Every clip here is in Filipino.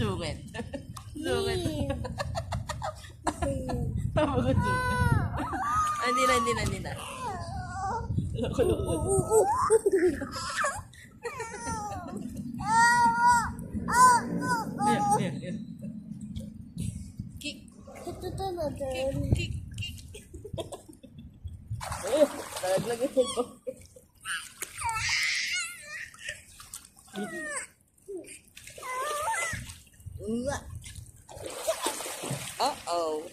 Sungit. Sungit. Pabagot sungit. Hindi na. Ayan. Kick. Kick. Nalaglag yung cellphone. Uh-oh.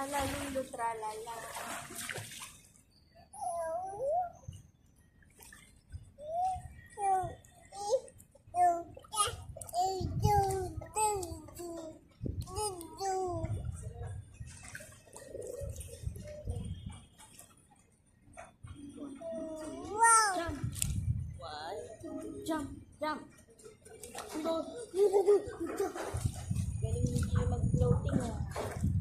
Lalo tralala. Jump. Galing hindi mag-floating ah.